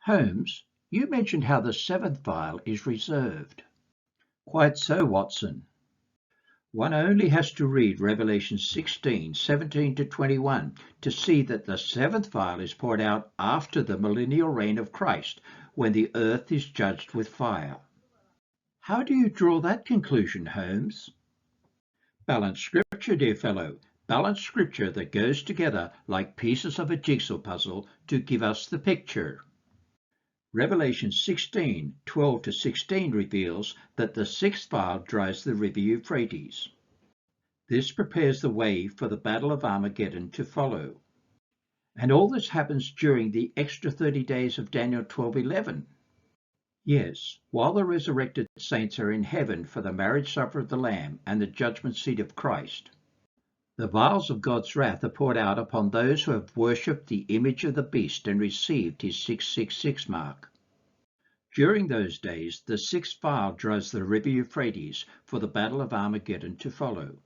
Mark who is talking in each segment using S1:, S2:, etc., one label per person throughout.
S1: Holmes, you mentioned how the 7th vial is reserved. Quite so, Watson. One only has to read Revelation 16:17 to 21 to see that the 7th vial is poured out after the millennial reign of Christ, when the earth is judged with fire. How do you draw that conclusion, Holmes? Balanced scripture, dear fellow. Balanced scripture that goes together like pieces of a jigsaw puzzle to give us the picture. Revelation 16:12 to 16 reveals that the 6th vial dries the river Euphrates. This prepares the way for the Battle of Armageddon to follow. And all this happens during the extra 30 days of Daniel 12:11. Yes, while the resurrected saints are in heaven for the marriage supper of the Lamb and the judgment seat of Christ. The vials of God's wrath are poured out upon those who have worshipped the image of the beast and received his 666 mark. During those days, the 6th vial dries the river Euphrates for the Battle of Armageddon to follow.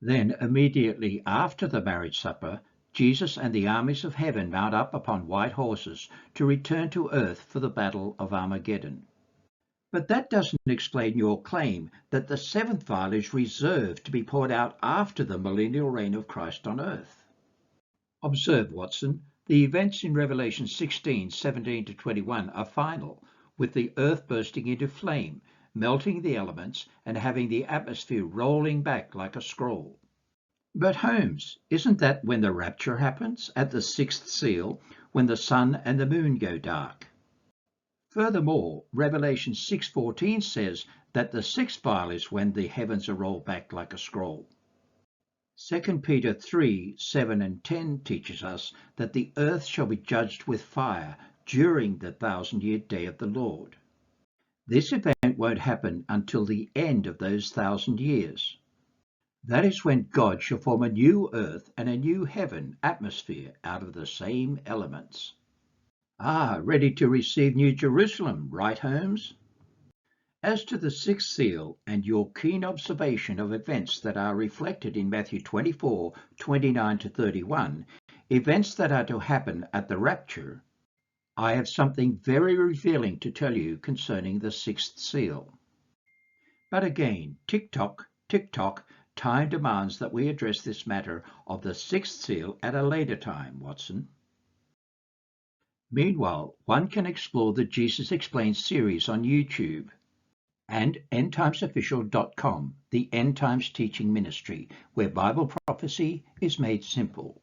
S1: Then, immediately after the marriage supper, Jesus and the armies of heaven mount up upon white horses to return to earth for the Battle of Armageddon. But that doesn't explain your claim that the 7th vial is reserved to be poured out after the millennial reign of Christ on earth. Observe, Watson, the events in Revelation 16:17 to 21 are final, with the earth bursting into flame, melting the elements, and having the atmosphere rolling back like a scroll. But Holmes, isn't that when the rapture happens, at the 6th seal, when the sun and the moon go dark? Furthermore, Revelation 6:14 says that the 6th vial is when the heavens are rolled back like a scroll. 2 Peter 3:7 and 10 teaches us that the earth shall be judged with fire during the 1,000-year day of the Lord. This event won't happen until the end of those 1,000 years. That is when God shall form a new earth and a new heaven atmosphere out of the same elements. Ah, ready to receive New Jerusalem, right, Holmes? As to the 6th seal and your keen observation of events that are reflected in Matthew 24:29 to 31, events that are to happen at the rapture, I have something very revealing to tell you concerning the 6th seal. But again, tick-tock, tick-tock, time demands that we address this matter of the 6th seal at a later time, Watson. Meanwhile, one can explore the Jesus Explained series on YouTube and endtimesofficial.com, the End Times Teaching Ministry, where Bible prophecy is made simple.